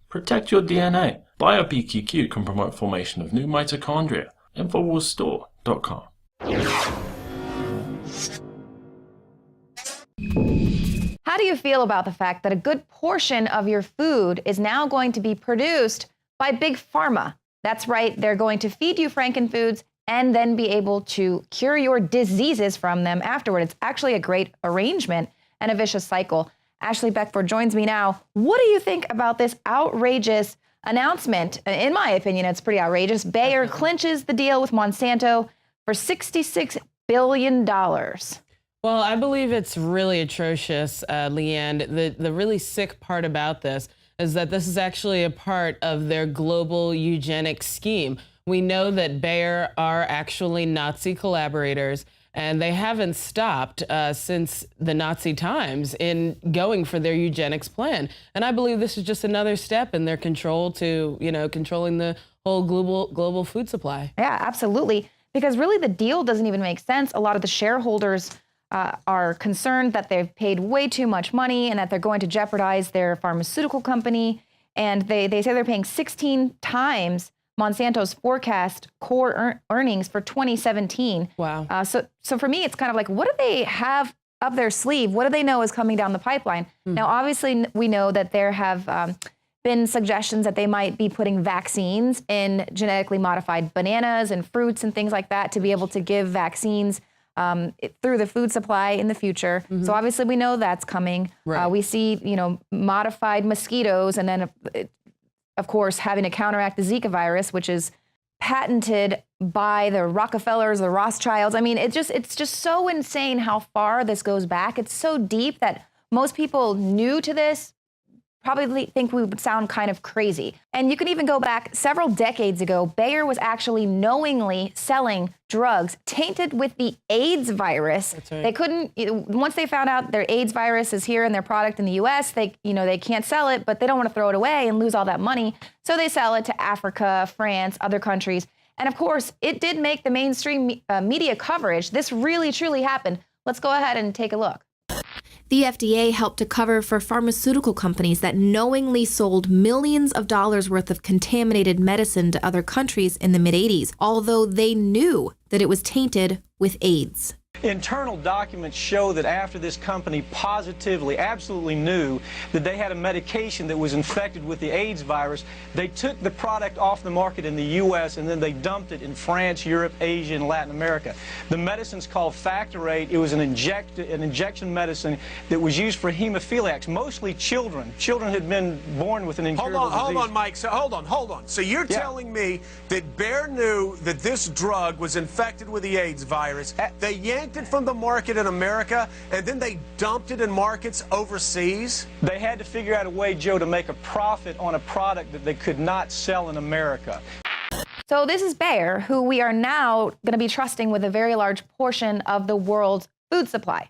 Protect your DNA. BioPQQ can promote formation of new mitochondria. Infowarsstore.com. How do you feel about the fact that a good portion of your food is now going to be produced by Big Pharma? That's right, they're going to feed you frankenfoods and then be able to cure your diseases from them afterward. It's actually a great arrangement and a vicious cycle. Ashley Beckford joins me now. What do you think about this outrageous announcement? In my opinion, it's pretty outrageous. Bayer clinches the deal with Monsanto for $66 billion. Well, I believe it's really atrocious, Leanne. The really sick part about this is that this is actually a part of their global eugenics scheme. We know that Bayer are actually Nazi collaborators, and they haven't stopped since the Nazi times in going for their eugenics plan. And I believe this is just another step in their control to, controlling the whole global food supply. Yeah, absolutely. Because really the deal doesn't even make sense. A lot of the shareholders are concerned that they've paid way too much money and that they're going to jeopardize their pharmaceutical company. And they say they're paying 16 times Monsanto's forecast core earnings for 2017. Wow. So for me, it's kind of like, what do they have up their sleeve? What do they know is coming down the pipeline? Now, obviously, we know that there have been suggestions that they might be putting vaccines in genetically modified bananas and fruits and things like that to be able to give vaccines through the food supply in the future. So obviously we know that's coming. Right. We see, modified mosquitoes, and then of course having to counteract the Zika virus, which is patented by the Rockefellers, the Rothschilds. I mean, it's just so insane how far this goes back. It's so deep that most people new to this probably think we would sound kind of crazy. And you can even go back several decades ago. Bayer was actually knowingly selling drugs tainted with the AIDS virus. That's right. They couldn't, once they found out their AIDS virus is here in their product in the US, they can't sell it, but they don't want to throw it away and lose all that money. So they sell it to Africa, France, other countries. And of course, it did make the mainstream media coverage. This really, truly happened. Let's go ahead and take a look. The FDA helped to cover for pharmaceutical companies that knowingly sold millions of dollars worth of contaminated medicine to other countries in the mid-'80s, although they knew that it was tainted with AIDS. Internal documents show that after this company positively, absolutely knew that they had a medication that was infected with the AIDS virus, they took the product off the market in the U.S. and then they dumped it in France, Europe, Asia, and Latin America. The medicine's called Factor VIII. It was an injection medicine that was used for hemophiliacs, mostly children. Children had been born with an incurable disease. Hold on, Mike. So hold on. So you're telling me that Bayer knew that this drug was infected with the AIDS virus. They yanked it from the market in America, and then they dumped it in markets overseas? They had to figure out a way, Joe, to make a profit on a product that they could not sell in America. So this is Bayer, who we are now going to be trusting with a very large portion of the world's food supply.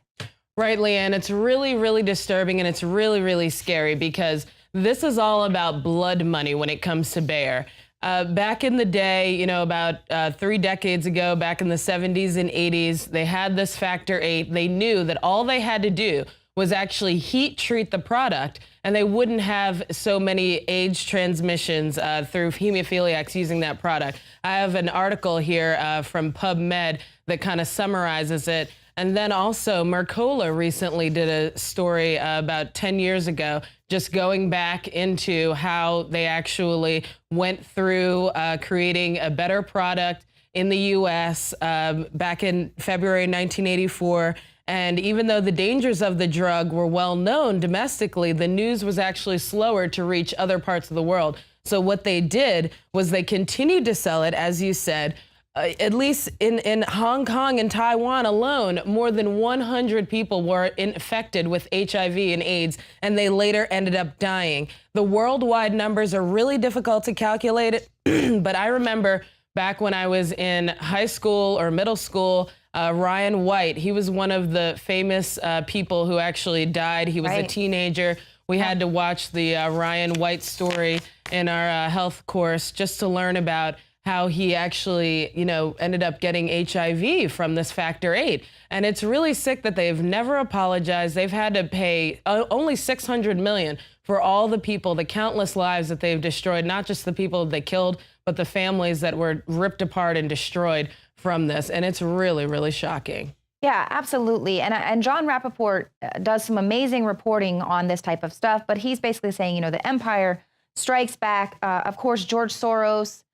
Right, Leanne. It's really, really disturbing, and it's really, really scary because this is all about blood money when it comes to Bayer. Back in the day, about 3 decades ago, back in the 70s and 80s, they had this Factor VIII. They knew that all they had to do was actually heat treat the product, and they wouldn't have so many AIDS transmissions through hemophiliacs using that product. I have an article here from PubMed that kind of summarizes it. And then also Mercola recently did a story about 10 years ago, just going back into how they actually went through creating a better product in the U.S. Back in February 1984. And even though the dangers of the drug were well known domestically, the news was actually slower to reach other parts of the world. So what they did was they continued to sell it, as you said. At least in Hong Kong and Taiwan alone, more than 100 people were infected with HIV and AIDS, and they later ended up dying. The worldwide numbers are really difficult to calculate, but I remember back when I was in high school or middle school, Ryan White, he was one of the famous people who actually died. He was a teenager. We had to watch the Ryan White story in our health course just to learn about how he actually, ended up getting HIV from this Factor VIII. And it's really sick that they've never apologized. They've had to pay only $600 million for all the people, the countless lives that they've destroyed, not just the people they killed, but the families that were ripped apart and destroyed from this. And it's really, really shocking. Yeah, absolutely. And John Rappaport does some amazing reporting on this type of stuff, but he's basically saying, you know, the empire strikes back. Of course, George Soros,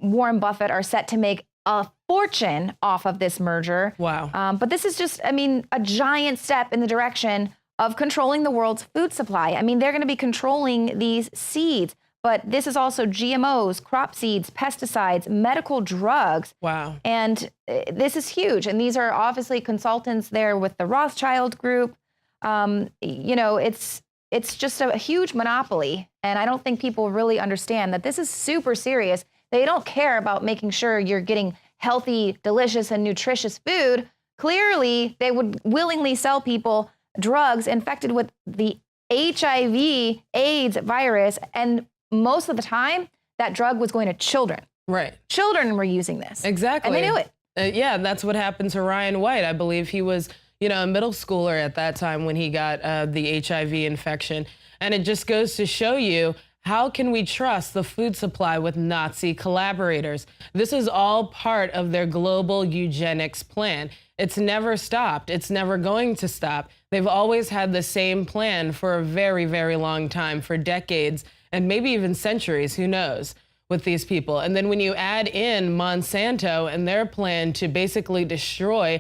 Warren Buffett are set to make a fortune off of this merger. Wow. But this is just, I mean, a giant step in the direction of controlling the world's food supply. I mean, they're going to be controlling these seeds, but this is also GMOs, crop seeds, pesticides, medical drugs. Wow. And this is huge. And these are obviously consultants there with the Rothschild Group. You know, it's just a huge monopoly. And I don't think people really understand that this is super serious. They don't care about making sure you're getting healthy, delicious, and nutritious food. Clearly, they would willingly sell people drugs infected with the HIV, AIDS virus. And most of the time, that drug was going to children. Right. Children were using this. Exactly. And they knew it. Yeah, that's what happened to Ryan White. I believe he was, you know, a middle schooler at that time when he got the HIV infection. And it just goes to show you, how can we trust the food supply with Nazi collaborators? This is all part of their global eugenics plan. It's never stopped. It's never going to stop. They've always had the same plan for a very, very long time, for decades, and maybe even centuries, who knows, with these people. And then when you add in Monsanto and their plan to basically destroy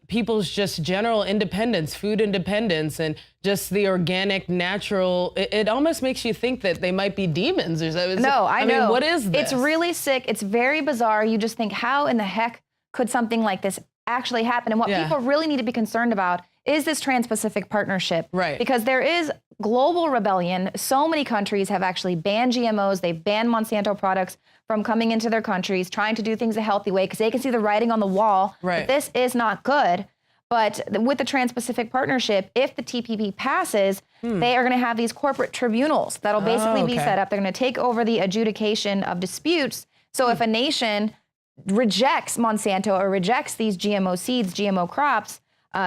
people's just general independence, food independence, and just the organic, natural, it almost makes you think that they might be demons or something. No, I know. mean, what is this? It's really sick. It's very bizarre. You just think, how in the heck could something like this actually happen? And what people really need to be concerned about is this Trans-Pacific Partnership. Right. Because there is global rebellion. So many countries have actually banned GMOs. They've banned Monsanto products from coming into their countries, trying to do things a healthy way because they can see the writing on the wall that this is not good. But with the Trans-Pacific Partnership, if the TPP passes, they are going to have these corporate tribunals that'll basically be set up. They're going to take over the adjudication of disputes. So if a nation rejects Monsanto or rejects these GMO seeds, GMO crops,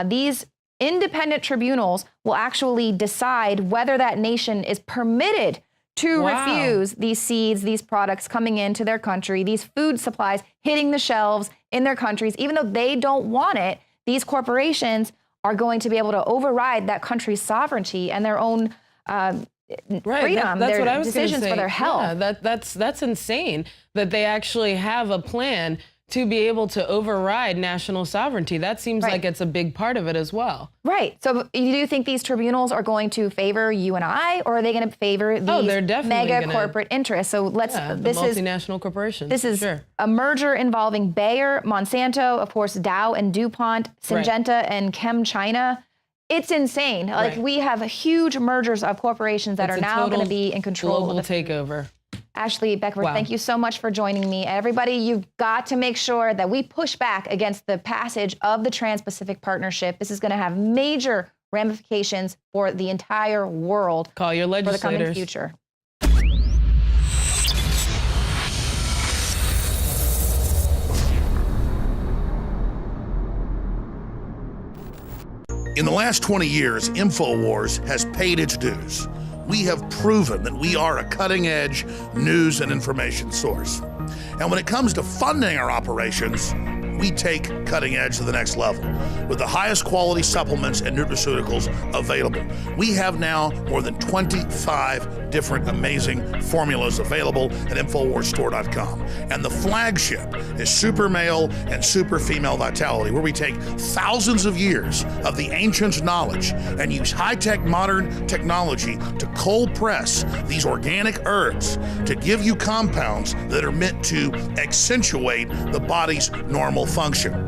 these independent tribunals will actually decide whether that nation is permitted to refuse these seeds, these products coming into their country, these food supplies hitting the shelves in their countries. Even though they don't want it, these corporations are going to be able to override that country's sovereignty and their own freedom, that's their what I was decisions for their health. Yeah, that's insane that they actually have a plan to be able to override national sovereignty. That seems like it's a big part of it as well. Right. So you do think these tribunals are going to favor you and I, or are they going to favor these mega corporate interests? So let's, this is multinational corporations. This is a merger involving Bayer, Monsanto, of course, Dow and DuPont, Syngenta and ChemChina. It's insane. Like we have huge mergers of corporations that are now going to be in control. Global takeover. Ashley Beckford, thank you so much for joining me. Everybody, you've got to make sure that we push back against the passage of the Trans-Pacific Partnership. This is going to have major ramifications for the entire world. Call your legislators. For the coming future. In the last 20 years, Infowars has paid its dues. We have proven that we are a cutting-edge news and information source. And when it comes to funding our operations, we take cutting edge to the next level with the highest quality supplements and nutraceuticals available. We have now more than 25 different amazing formulas available at InfoWarsStore.com. And the flagship is Super Male and Super Female Vitality, where we take thousands of years of the ancients' knowledge and use high-tech modern technology to cold press these organic herbs to give you compounds that are meant to accentuate the body's normal function.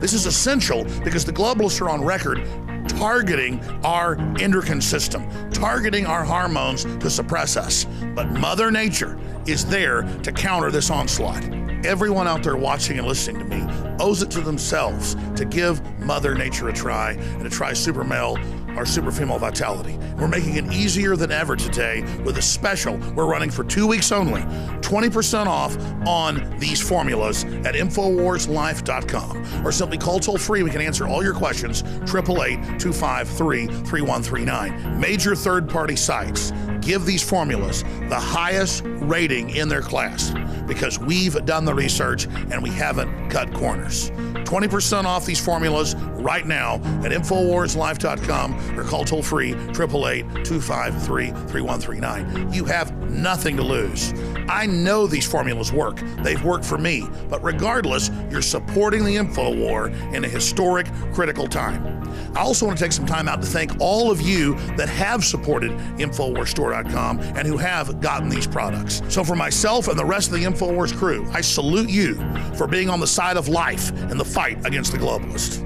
This is essential because the globalists are on record targeting our endocrine system, targeting our hormones to suppress us. But Mother Nature is there to counter this onslaught. everyone out there watching and listening to me owes it to themselves to give Mother Nature a try and to try Super Male or Super Female Vitality. We're making it easier than ever today with a special we're running for 2 weeks only. 20% off on these formulas at InfoWarsLife.com, or simply call toll free. We can answer all your questions, 888-253-3139. Major third-party sites give these formulas the highest rating in their class because we've done the research and we haven't cut corners. 20% off these formulas right now at InfoWarsLife.com, or call toll free 888-253-3139. You have nothing to lose. I know these formulas work. They've worked for me. But regardless, you're supporting the InfoWar in a historic, critical time. I also want to take some time out to thank all of you that have supported InfoWarsStore.com and who have gotten these products. So for myself and the rest of the InfoWars crew, I salute you for being on the side of life in the fight against the globalists.